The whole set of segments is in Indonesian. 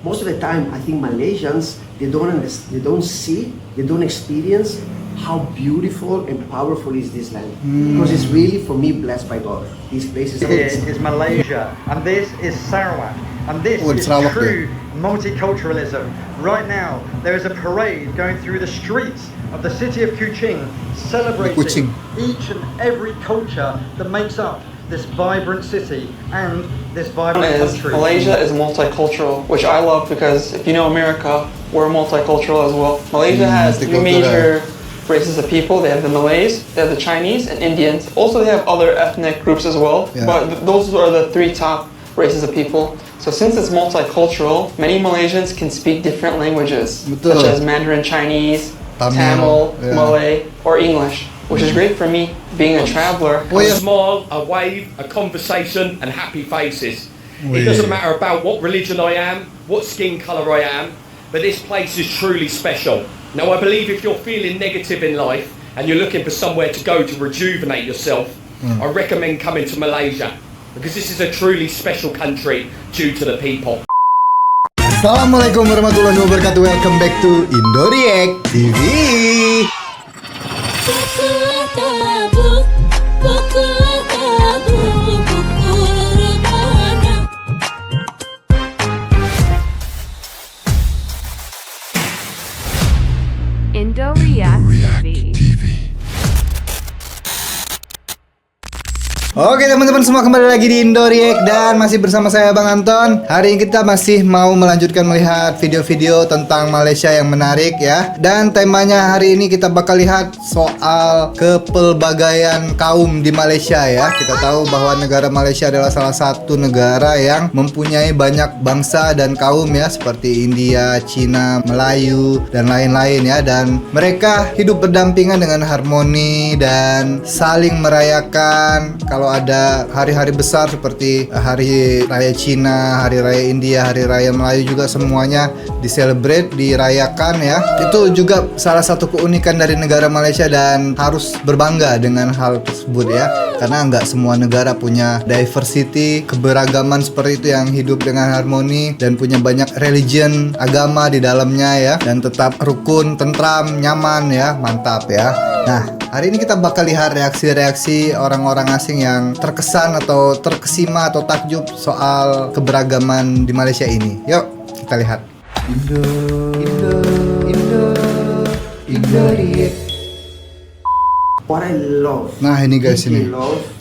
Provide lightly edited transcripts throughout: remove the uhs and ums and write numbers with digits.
most of the time, I think Malaysians, they don't see, they don't experience how beautiful and powerful is this land. Because it's really, for me, blessed by God. These places. Here is Malaysia, and this is Sarawak, and this is true multiculturalism. Right now, there is a parade going through the streets of the city of Kuching, celebrating each and every culture that makes up this vibrant city and this vibrant country. Malaysia is multicultural, which I love because if you know America, we're multicultural as well. Malaysia has three major races of people. They have the Malays, they have the Chinese, and Indians. Also, they have other ethnic groups as well, but those are the three top races of people. So since it's multicultural, many Malaysians can speak different languages, such as Mandarin Chinese, Tamil, Malay, or English, which is great for me, being a traveler. A smile, a wave, a conversation, and happy faces. It doesn't matter about what religion I am, what skin colour I am, but this place is truly special. Now, I believe if you're feeling negative in life and you're looking for somewhere to go to rejuvenate yourself, I recommend coming to Malaysia because this is a truly special country due to the people. Assalamualaikum warahmatullahi wabarakatuh. Welcome back to Indoreact TV. Indoreact TV. Oke teman-teman semua, kembali lagi di Indoreact dan masih bersama saya Bang Anton. Hari ini kita masih mau melanjutkan melihat video-video tentang Malaysia yang menarik ya. Dan temanya hari ini kita bakal lihat soal kepelbagaian kaum di Malaysia ya. Kita tahu bahwa negara Malaysia adalah salah satu negara yang mempunyai banyak bangsa dan kaum ya, seperti India, Cina, Melayu dan lain-lain ya. Dan mereka hidup berdampingan dengan harmoni dan saling merayakan. Kalau ada hari-hari besar seperti Hari Raya Cina, Hari Raya India, Hari Raya Melayu juga semuanya diselebrate, dirayakan ya. Itu juga salah satu keunikan dari negara Malaysia dan harus berbangga dengan hal tersebut ya. Karena nggak semua negara punya diversity, keberagaman seperti itu yang hidup dengan harmoni dan punya banyak religion, agama di dalamnya ya. Dan tetap rukun, tentram, nyaman ya, mantap ya. Nah, hari ini kita bakal lihat reaksi-reaksi orang-orang asing yang terkesan atau terkesima atau takjub soal keberagaman di Malaysia ini. Yuk, kita lihat. What I love, nah ini guys, ini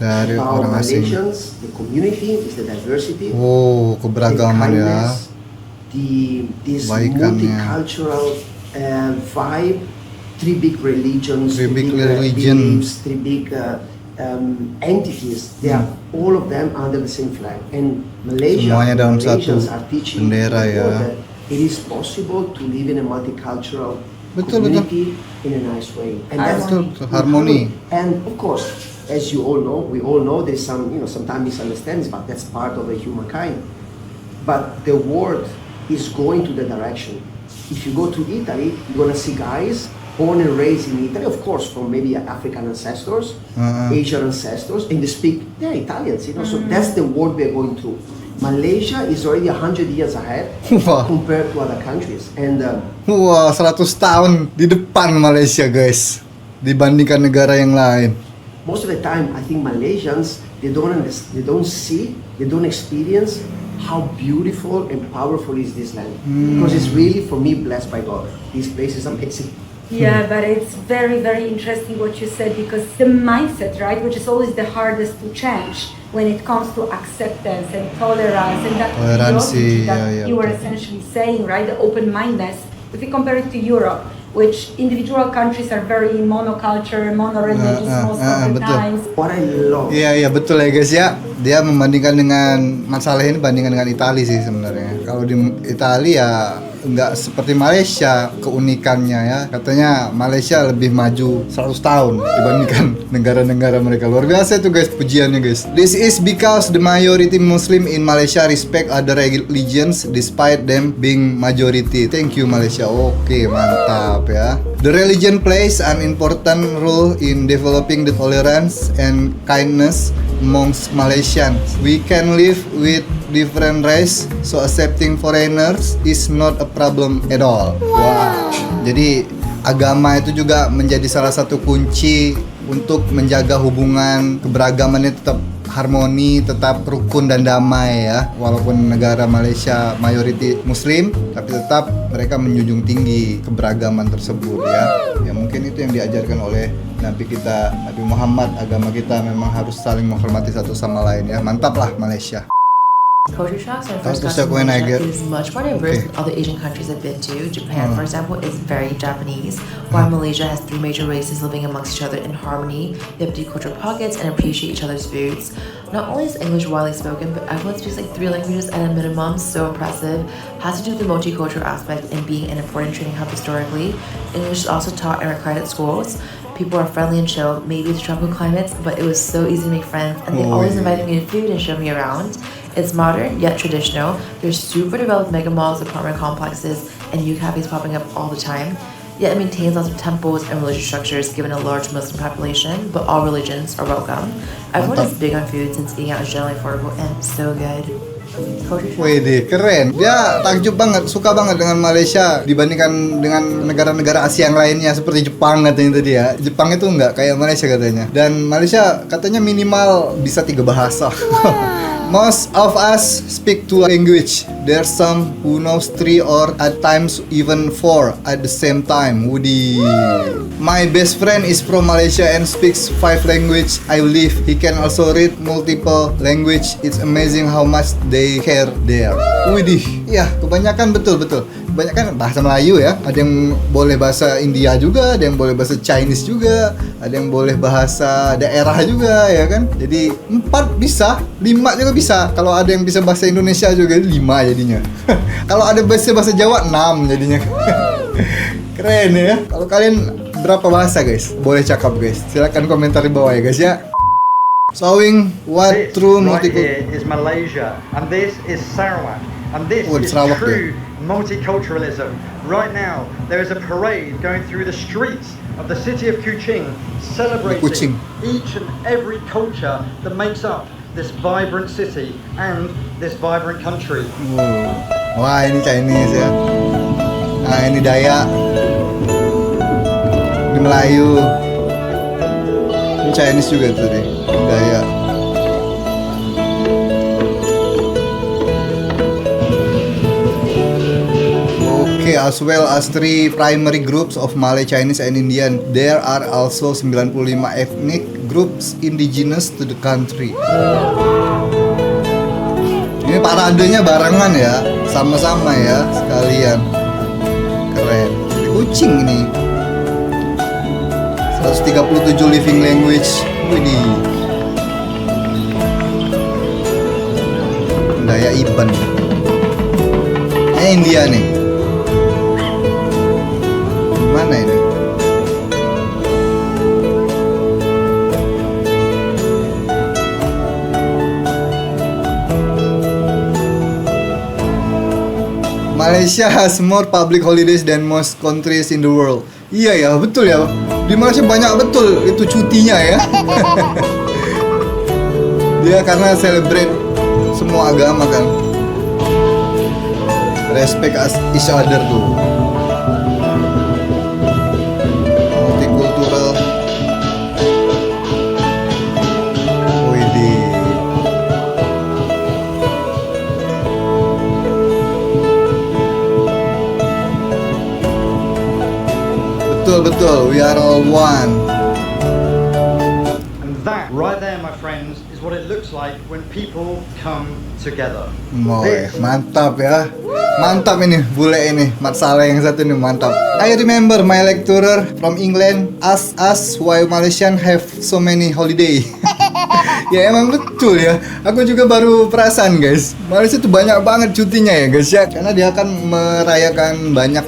dari about orang asing. Malaysians, the community is the diversity, Oh, keberagaman the ya. kindness, this Baikannya. multicultural vibe. Three big religions, Three big religion. beliefs, three big entities. They are all of them under the same flag. And Malaysia, Semuanya dalam Malaysians satu are teaching bendera people ya. that it is possible to live in a multicultural Betul, community in a nice way. And that's Betul, harmoni. And of course, as you all know, we all know there's some, sometimes misunderstandings, but that's part of the humankind. But the world is going to the direction. If you go to Italy, you're gonna see guys born and raised in Italy, of course, from maybe African ancestors, Asian ancestors, and they speak, they're Italians, So that's the world we're going to. Malaysia is already 100 years ahead compared to other countries. And Wah, 100 tahun di depan Malaysia guys, dibandingkan negara yang lain. most of the time, I think Malaysians, they don't see, they don't experience how beautiful and powerful is this land. Because it's really, for me, blessed by God. This place is amazing. Yeah, but it's very, very interesting what you said, because the mindset, right, which is always the hardest to change when it comes to acceptance and tolerance and that Toleransi, philosophy that yeah, you were betul. essentially saying, right, the open-mindedness. If we compare it to Europe, which individual countries are very monoculture, monoreligious most of the betul. times. What I love. Iya betul ya guys ya. Dia membandingkan dengan masalah ini bandingkan dengan Italia sih sebenarnya. Kalau di Italia nggak seperti Malaysia keunikannya ya. Katanya Malaysia lebih maju 100 tahun dibandingkan negara-negara mereka. Luar biasa itu guys pujiannya guys. This is because the majority Muslim in Malaysia respect other religions despite them being majority. Thank you Malaysia. Oke, mantap ya. The religion plays an important role in developing the tolerance and kindness amongst Malaysians. We can live with different race, so accepting foreigners is not a problem at all. Wow. Jadi agama itu juga menjadi salah satu kunci untuk menjaga hubungan keberagamannya tetap harmoni, tetap rukun dan damai ya. Walaupun negara Malaysia mayoriti muslim, tapi tetap mereka menjunjung tinggi keberagaman tersebut ya. Ya mungkin itu yang diajarkan oleh Nabi kita, Nabi Muhammad. Agama kita memang harus saling menghormati satu sama lain ya. Mantap lah Malaysia. Culture shocks. My Culture first shock when I Malaysia get- is much more diverse Okay. than other Asian countries I've been to. Japan, for example, is very Japanese, while Malaysia has 3 major races living amongst each other in harmony. They have deep cultural pockets and appreciate each other's foods. Not only is English widely spoken, but everyone speaks like 3 languages at a minimum. So impressive. Has to do with the multicultural aspect and being an important training hub historically. English is also taught and required at schools. People are friendly and chill, maybe it's tropical climates, but it was so easy to make friends, and they always invited me to food and showed me around. It's modern yet traditional. There's super developed mega malls, apartment complexes, and new cafes popping up all the time. Yet it maintains lots of temples and religious structures given a large Muslim population, but all religions are welcome. Everyone is big on food since eating out is generally affordable and so good. Culture shock. Wih, keren. Dia takjub banget, suka banget dengan Malaysia dibandingkan dengan negara-negara Asia yang lainnya seperti Jepang katanya tadi ya. Jepang itu enggak kayak Malaysia katanya. Dan Malaysia katanya minimal bisa 3 bahasa. Most of us speak 2 language. There's some who knows 3 or at times even 4 at the same time. Woody. My best friend is from Malaysia and speaks 5 language. I believe he can also read multiple language. It's amazing how much they care there. Widih, ya kebanyakan betul. Kebanyakan bahasa Melayu ya. Ada yang boleh bahasa India juga, ada yang boleh bahasa Chinese juga, ada yang boleh bahasa daerah juga ya kan. Jadi 4 bisa, 5 juga bisa. Kalau ada yang bisa bahasa Indonesia juga 5 jadinya. Kalau ada bahasa Jawa 6 jadinya. Keren ya. Kalau kalian berapa bahasa guys? Boleh cakap guys. Silakan komentar di bawah ya guys ya. Showing what This true right multicultural. here is Malaysia, and this is Sarawak, and this Oh, is Sarawak, true multiculturalism. Right now, there is a parade going through the streets of the city of Kuching, celebrating Kuching. each and every culture that makes up this vibrant city and this vibrant country. Wah ini Chinese ya. Nah ini Dayak. Ini Melayu. Ini Chinese juga tuh deh. Dayak. Okay, as well as 3 primary groups of Malay, Chinese, and Indian. There are also 95 ethnic groups indigenous to the country. Ini paradenya barengan ya, sama-sama ya, sekalian. Keren. Kucing ini. 137 living language. Widih. Dayak Iban. India nih. Mana ini? Malaysia has more public holidays than most countries in the world. Iya ya, betul ya. Di Malaysia banyak betul itu cutinya ya. Dia karena celebrate semua agama kan. Respect each other tuh. Multicultural. Widih. Betul, we are all one. And that right there, my friends, is what it looks like when people come together. Moy, mantap ya. Mantap ini, bule ini. Mat Saleh yang satu ini mantap. I remember my lecturer from England asked us why Malaysian have so many holiday. Ya emang betul ya. Aku juga baru perasaan guys. Malaysia tuh banyak banget cutinya ya guys ya. Karena dia akan merayakan banyak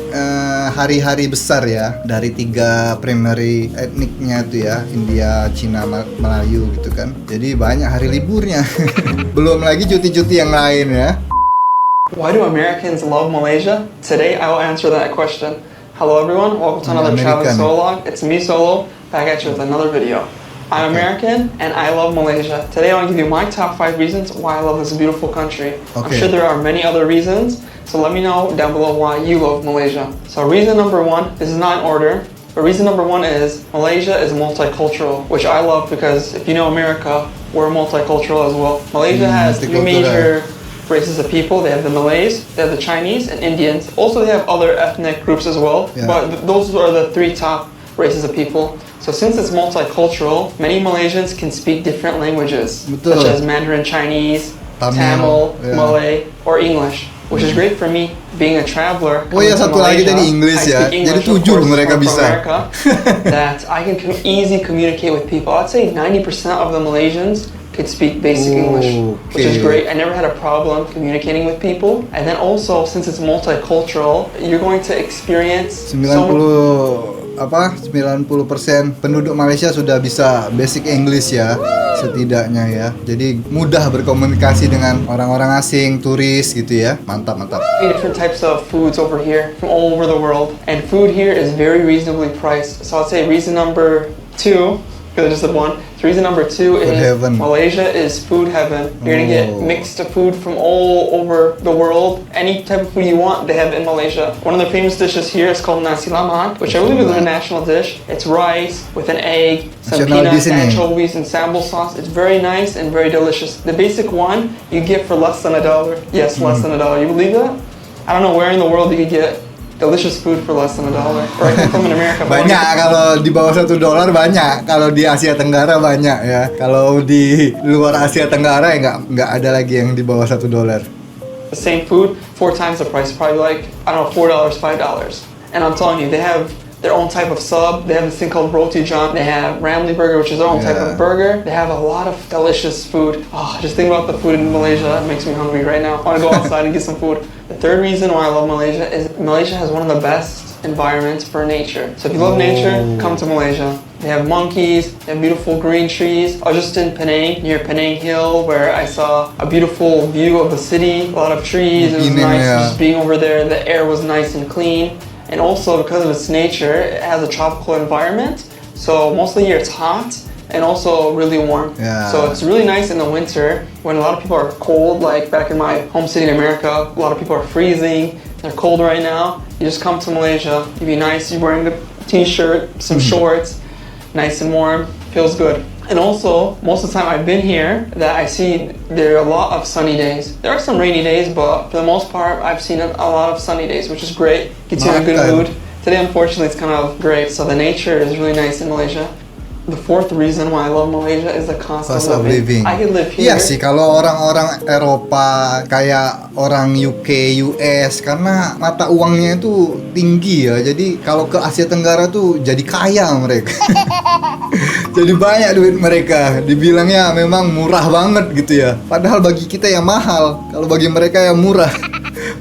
hari-hari besar ya. Dari 3 primary etniknya tuh ya. India, Cina, Melayu gitu kan. Jadi banyak hari liburnya. Belum lagi cuti-cuti yang lain ya. Why do Americans love Malaysia? Today I will answer that question. Hello everyone, welcome to another Traveling American. Solo Log. It's me Solo, back at you with another video. I'm American and I love Malaysia. Today I want to give you my top 5 reasons why I love this beautiful country. I'm Okay. sure there are many other reasons, so let me know down below why you love Malaysia. So reason number 1, this is not in order, but reason number 1 is Malaysia is multicultural, which I love because if you know America, we're multicultural as well. Malaysia has 3 major races of people. They have the Malays, they have the Chinese, and Indians. Also, they have other ethnic groups as well, Yeah. but those are the 3 top races of people. So since it's multicultural, many Malaysians can speak different languages, Betul. such as Mandarin Chinese, Tamil, Tamil, yeah. Malay, or English, which is great for me being a traveler. Oh iya, coming to satu lagi Malaysia. tadi English I ya. speak Jadi English, of 7 course, mereka from bisa. America, that I can easily communicate with people. I'd say 90% of the Malaysians could speak basic English, which is Okay. great. I never had a problem communicating with people. And then also, since it's multicultural, you're going to experience 90% penduduk Malaysia sudah bisa basic English ya, setidaknya ya. Jadi mudah berkomunikasi dengan orang-orang asing, turis gitu ya. Mantap, mantap. many different types of foods over here from all over the world, and food here is very reasonably priced. So I'd say reason number 2, because I just said 1. So reason number 2 is heaven. Malaysia is food heaven. You're gonna get Oh. mixed food from all over the world. Any type of food you want, they have in Malaysia. One of the famous dishes here is called nasi lemak, which I believe is a national dish. It's rice with an egg, some National peanuts, dish ini. anchovies, and sambal sauce. It's very nice and very delicious. The basic one you get for less than $1. Yes, less than $1. You believe that? I don't know where in the world you could get delicious food for less than $1. Or I come from in America. but Banyak kalau di bawah $1 banyak. Kalau di Asia Tenggara banyak ya. Kalau di luar Asia Tenggara ya nggak ada lagi yang di bawah $1. the same food, 4 times the price, probably like, I don't know, $4, $5. And I'm telling you, they have their own type of sub. They have this thing called roti john. They have ramly burger, which is their own type Yeah. of burger. They have a lot of delicious food. Oh, just think about the food in Malaysia. It makes me hungry right now. I want to go outside and get some food. The third reason why I love Malaysia is Malaysia has one of the best environments for nature. So if you love nature, come to Malaysia. They have monkeys, they have beautiful green trees. I was just in Penang, near Penang Hill, where I saw a beautiful view of the city, a lot of trees. It was Penang, nice yeah. just being over there. The air was nice and clean. And also because of its nature, it has a tropical environment. So most of the year it's hot and also really warm. Yeah. So it's really nice in the winter when a lot of people are cold, like back in my home city in America, a lot of people are freezing. They're cold right now. You just come to Malaysia, you'd be nice, you're wearing a t-shirt, some shorts, nice and warm, feels good. And also, most of the time I've been here, that I see there are a lot of sunny days. There are some rainy days, but for the most part, I've seen a lot of sunny days, which is great. Gets you in a good Makan. mood. Today, unfortunately, it's kind of gray, so the nature is really nice in Malaysia. The fourth reason why I love Malaysia is the cost Cost of of living. living. I could live here. Iya sih, kalau orang-orang Eropa kayak orang UK, US, karena mata uangnya itu tinggi ya. Jadi kalau ke Asia Tenggara tuh jadi kaya mereka. Jadi banyak duit mereka. Dibilangnya memang murah banget gitu ya. Padahal bagi kita yang mahal, kalau bagi mereka yang murah.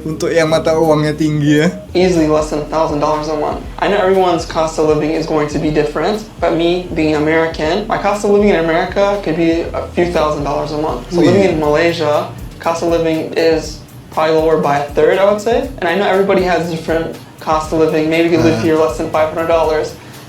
Untuk yang mata uangnya tinggi ya. Easily less than $1,000 a month. I know everyone's cost of living is going to be different, but me being American, my cost of living in America could be a few $1,000s a month. So Really? living in Malaysia, cost of living is probably lower by a third, I would say. And I know everybody has different cost of living. Maybe you could live here less than $500.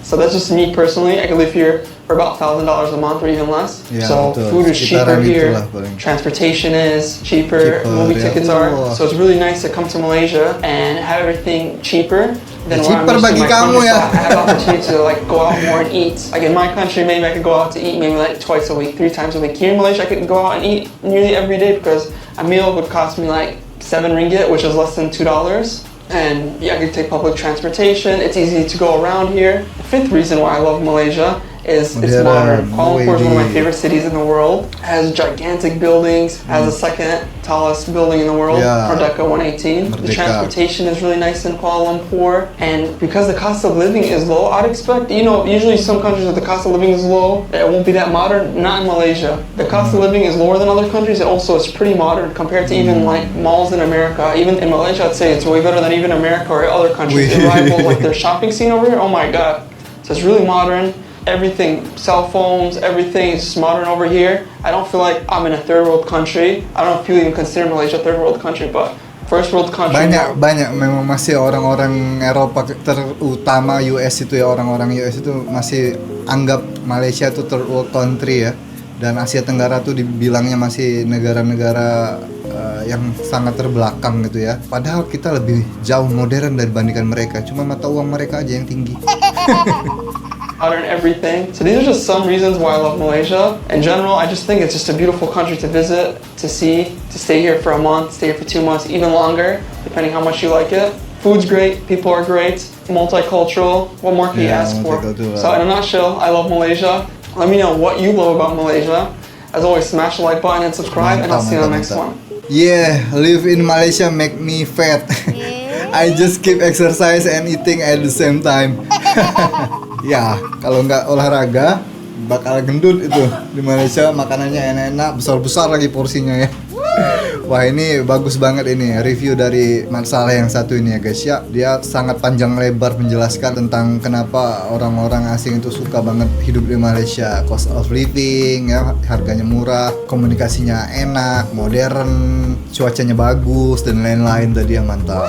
So that's just me personally. I could live here for about $1,000 a month or even less. Yeah, so betul. food is cheaper Sekitaran here. itulah paling. Transportation is cheaper. Cheaper, Movie yeah. tickets are. Oh. So it's really nice to come to Malaysia and have everything cheaper than where I'm Cheaper used to bagi my kamu country. ya. So I have opportunity to like go out more and eat. Like in my country, maybe I could go out to eat maybe like twice a week, 3 times a week. Here in Malaysia, I could go out and eat nearly every day because a meal would cost me like 7 ringgit, which is less than $2. And yeah, I could take public transportation. It's easy to go around here. The fifth reason why I love Malaysia is it's modern. Kuala Lumpur is one of my favorite cities in the world. It has gigantic buildings, has the second tallest building in the world, Yeah. Merdeka 118. The Merdeka. transportation is really nice in Kuala Lumpur. And because the cost of living is low, I'd expect, you know, usually some countries where the cost of living is low, it won't be that modern. Not in Malaysia. The cost of living is lower than other countries, and also it's pretty modern compared to even like malls in America. Even in Malaysia, I'd say it's way better than even America or other countries. They rival like their shopping scene over here. Oh my god. So it's really modern. Everything, cell phones, everything is just modern over here. I don't feel like I'm in a third world country. I don't know if people even consider Malaysia a third world country, but first world country. Banyak memang masih orang-orang Eropa, terutama US itu ya, orang-orang US itu masih anggap Malaysia itu third world country ya, dan Asia Tenggara tuh dibilangnya masih negara-negara yang sangat terbelakang gitu ya. Padahal kita lebih jauh modern dibandingkan mereka, cuma mata uang mereka aja yang tinggi. Modern everything. So these are just some reasons why I love Malaysia. In general, I just think it's just a beautiful country to visit, to see, to stay here for a month, stay here for 2 months, even longer, depending how much you like it. Food's great, people are great, multicultural. What more can you ask for? So in a nutshell, I love Malaysia. Let me know what you love about Malaysia. As always, smash the like button and subscribe, and I'll see you on the next one. Yeah, live in Malaysia make me fat. I just keep exercise and eating at the same time. Ya, kalau nggak olahraga bakal gendut itu. Di Malaysia makanannya enak-enak, besar-besar lagi porsinya ya. Wah, ini bagus banget ini review dari masalah yang satu ini ya guys ya. Dia sangat panjang lebar menjelaskan tentang kenapa orang-orang asing itu suka banget hidup di Malaysia. Cost of living ya, harganya murah, komunikasinya enak, modern, cuacanya bagus dan lain-lain tadi yang mantap.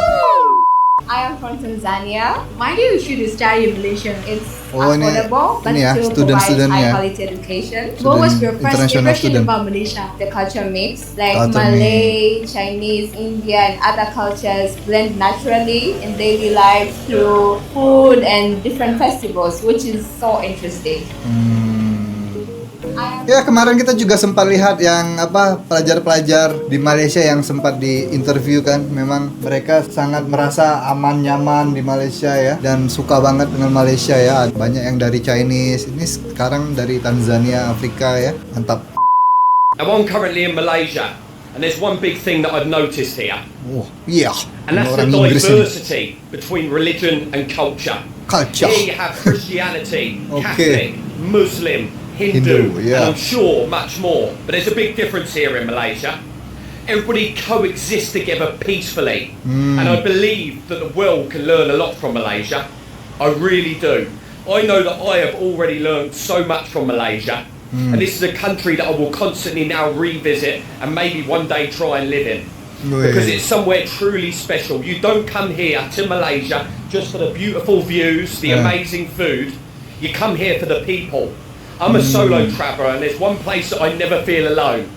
I am from Tanzania. Mind you should study in Malaysia. It's ini affordable, but ya, still provides student high ya. quality education. What was your first international impression student. about Malaysia? The culture mix, like Culture Malay, Chinese, Indian, and other cultures blend naturally in daily life through food and different festivals, which is so interesting. Ya, kemarin kita juga sempat lihat yang pelajar-pelajar di Malaysia yang sempat diinterview kan. Memang mereka sangat merasa aman nyaman di Malaysia ya, dan suka banget dengan Malaysia ya. Banyak yang dari Chinese, ini sekarang dari Tanzania, Afrika ya. Mantap. Now I'm currently in Malaysia, and there's one big thing that I've noticed here. Oh, iya. And that's the Orang Inggris ini. diversity between religion and culture. Here you have Christianity, Catholic, Muslim, Hindu, yeah. and I'm sure much more. But there's a big difference here in Malaysia. Everybody coexists together peacefully. And I believe that the world can learn a lot from Malaysia. I really do. I know that I have already learned so much from Malaysia. And this is a country that I will constantly now revisit and maybe one day try and live in. Because it's somewhere truly special. You don't come here to Malaysia just for the beautiful views, the amazing food. You come here for the people. I'm a solo traveller, and there's one place that I never feel alone,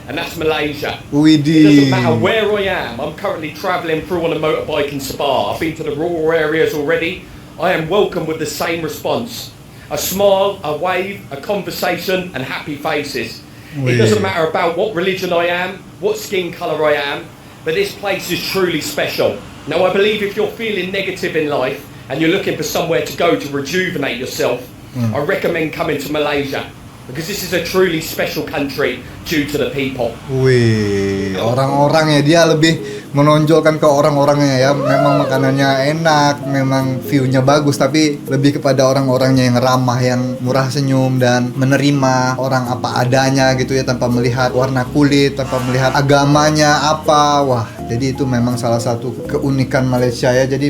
and that's Malaysia. It doesn't matter where I am. I'm currently travelling through on a motorbike in Sabah. I've been to the rural areas already. I am welcomed with the same response. A smile, a wave, a conversation, and happy faces. It doesn't matter about what religion I am, what skin colour I am, but this place is truly special. Now, I believe if you're feeling negative in life and you're looking for somewhere to go to rejuvenate yourself, I recommend coming to Malaysia because this is a truly special country due to the people. Wih, orang-orangnya dia lebih menonjolkan ke orang-orangnya ya. Memang makanannya enak, memang view-nya bagus, tapi lebih kepada orang-orangnya yang ramah, yang murah senyum dan menerima orang apa adanya gitu ya, tanpa melihat warna kulit, tanpa melihat agamanya apa. Wah, jadi itu memang salah satu keunikan Malaysia ya. Jadi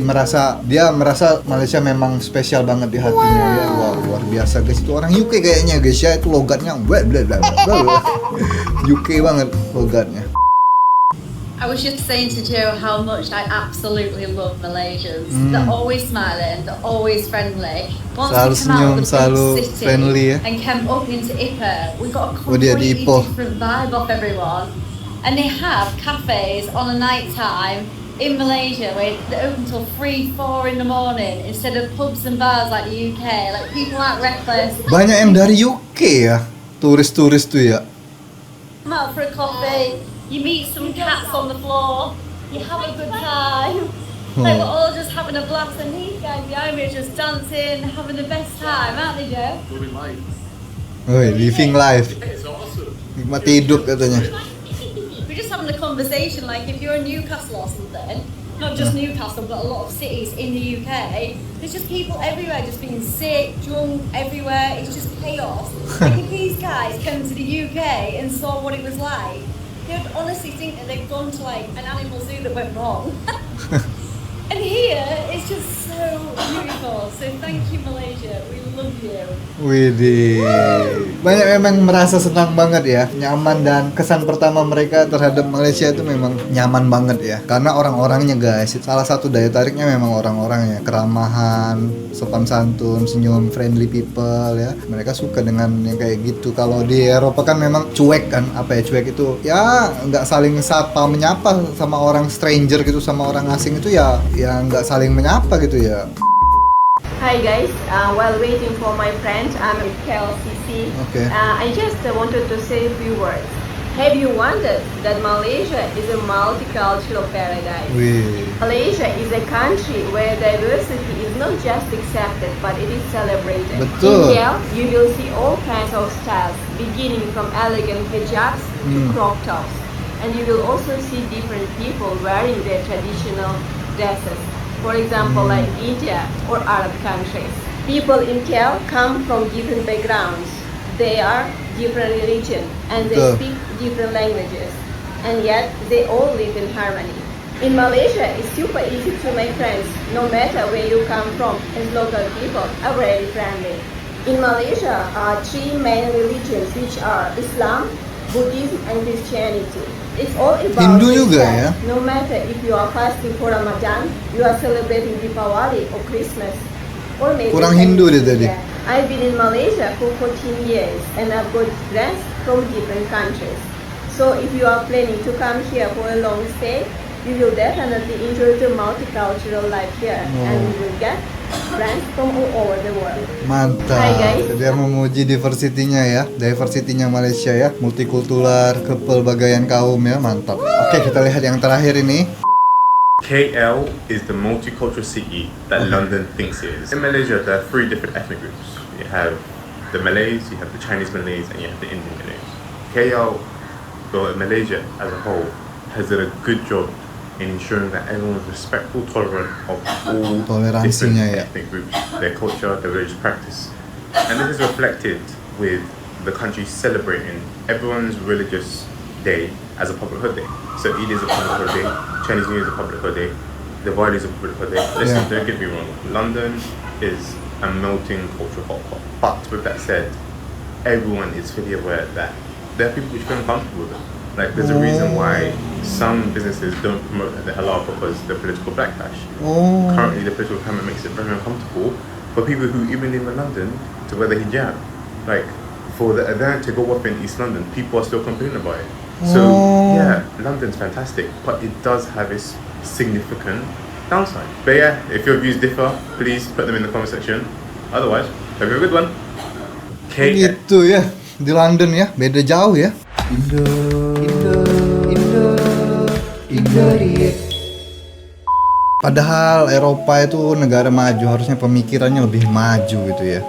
dia merasa Malaysia memang spesial banget di hatinya ya. Wah, luar biasa guys. Itu orang UK kayaknya guys ya. Itu logatnya UK banget logatnya. I was just saying to Joe how much I absolutely love Malaysians. They're always smiling, they're always friendly. Once Selalu we come out of the big city friendly ya. and came up into Ipoh, we got a completely different vibe off everyone. And they have cafes on a night time in Malaysia where they're open till 3-4 in the morning instead of pubs and bars like the UK. Like people aren't reckless. Banyak yang dari UK ya, turis-turis tuh ya. Come out for a coffee, you meet some cats on the floor, you have a good time. Like we're all just having a blast, and these guys behind me are just dancing, having the best time, aren't they, Joe? Living life. Nikmati hidup katanya. We're just having a conversation, like if you're in Newcastle or something, not just Newcastle, but a lot of cities in the UK, there's just people everywhere just being sick, drunk, everywhere. It's just chaos. Like if these guys came to the UK and saw what it was like, they would honestly think that they'd gone to like an animal zoo that went wrong. And here, it's just so beautiful. So thank you, Malaysia. We love you. Widih, banyak memang merasa senang banget ya, nyaman, dan kesan pertama mereka terhadap Malaysia itu memang nyaman banget ya, karena orang-orangnya guys. Salah satu daya tariknya memang orang-orangnya, keramahan, sopan santun, senyum, friendly people ya. Mereka suka dengan yang kayak gitu. Kalau di Eropa kan memang cuek kan, apa ya, cuek itu ya nggak saling sapa menyapa sama orang stranger gitu, sama orang asing itu ya nggak saling menyapa gitu ya. Hi guys, while waiting for my friend, I'm with KLCC. Okay. I just wanted to say a few words. Have you wondered that Malaysia is a multicultural paradise? Wih. Malaysia is a country where diversity is not just accepted, but it is celebrated. Betul. In here, you will see all kinds of styles, beginning from elegant hijabs to crop tops. And you will also see different people wearing their traditional dresses. For example, like India or Arab countries. People in KL come from different backgrounds. They are different religion and they speak different languages. And yet, they all live in harmony. In Malaysia, it's super easy to make friends, no matter where you come from, as local people are very friendly. In Malaysia are three main religions, which are Islam, Buddhism, and Christianity. It's all about Hindu juga respect. ya? No matter if you are fasting for Ramadan, you are celebrating Diwali or Christmas, or maybe Kurang Hindu dia tadi. Yeah. I've been in Malaysia for 14 years and I've got friends from different countries. So if you are planning to come here for a long stay, you will definitely enjoy the multicultural life here and you will get friends from all over the world. Mantap. Hai, guys. Dia memuji diversitinya ya, diversitinya Malaysia ya, multikultural, kepelbagaian kaum ya, mantap. Oke, kita lihat yang terakhir ini. KL is the multicultural city that London thinks it is. In Malaysia, there are three different ethnic groups. You have the Malays, you have the Chinese Malays, and you have the Indian Malays. KL, or Malaysia as a whole, has done a good job in ensuring that everyone is respectful, tolerant of all different ethnic groups, their culture, their religious practice. And this is reflected with the country celebrating everyone's religious day as a public holiday. So Eid is a public holiday, Chinese New Year is a public holiday, Diwali is a public holiday. Listen, don't get me wrong, London is a melting cultural hotspot. But with that said, everyone is fully aware that there are people which feel uncomfortable with it. Like there's a reason why some businesses don't promote the halal because the political backlash. Currently, the political climate makes it very uncomfortable for people who even live in London to wear the hijab. Like for the adhan to go up in East London, people are still complaining about it. So yeah, London's fantastic, but it does have its significant downside. But yeah, if your views differ, please put them in the comment section. Otherwise, have a good one. Gitu ya, di London ya, beda jauh ya. Padahal Eropa itu negara maju, harusnya pemikirannya lebih maju gitu ya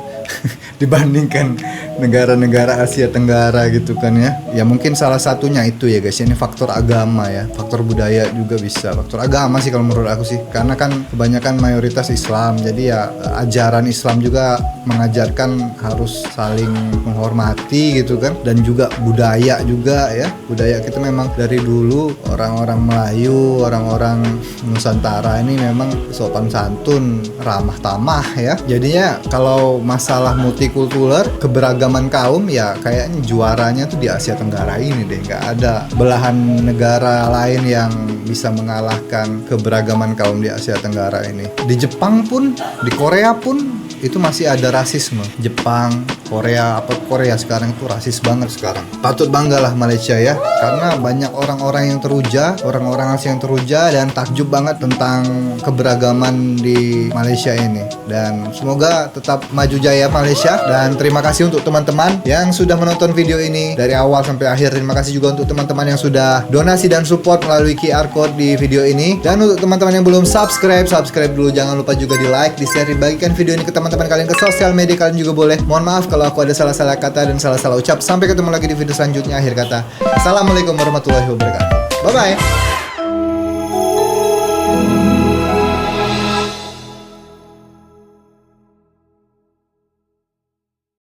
dibandingkan negara-negara Asia Tenggara gitu kan ya. Ya mungkin salah satunya itu ya guys, ini faktor agama ya, faktor budaya juga bisa. Faktor agama sih kalau menurut aku sih, karena kan kebanyakan mayoritas Islam, jadi ya ajaran Islam juga mengajarkan harus saling menghormati gitu kan, dan juga budaya juga ya. Budaya kita memang dari dulu orang-orang Melayu, orang-orang Nusantara ini memang sopan santun, ramah tamah ya. Jadinya kalau masalah multikultural, keberagaman kaum ya kayaknya juaranya tuh di Asia Tenggara ini deh. Nggak ada belahan negara lain yang bisa mengalahkan keberagaman kaum di Asia Tenggara ini. Di Jepang pun, di Korea pun itu masih ada rasisme. Jepang, Korea, apa Korea sekarang tuh rasis banget sekarang. Patut banggalah Malaysia ya, karena banyak orang-orang yang teruja, orang-orang asing yang teruja, dan takjub banget tentang keberagaman di Malaysia ini. Dan semoga tetap maju jaya Malaysia. Dan terima kasih untuk teman-teman yang sudah menonton video ini dari awal sampai akhir. Terima kasih juga untuk teman-teman yang sudah donasi dan support melalui QR Code di video ini. Dan untuk teman-teman yang belum subscribe dulu. Jangan lupa juga di like, di share, dibagikan video ini ke teman-teman kalian, ke sosial media kalian juga boleh. Mohon maaf kalau aku ada salah-salah kata dan salah-salah ucap. Sampai ketemu lagi di video selanjutnya. Akhir kata, assalamualaikum warahmatullahi wabarakatuh. Bye-bye.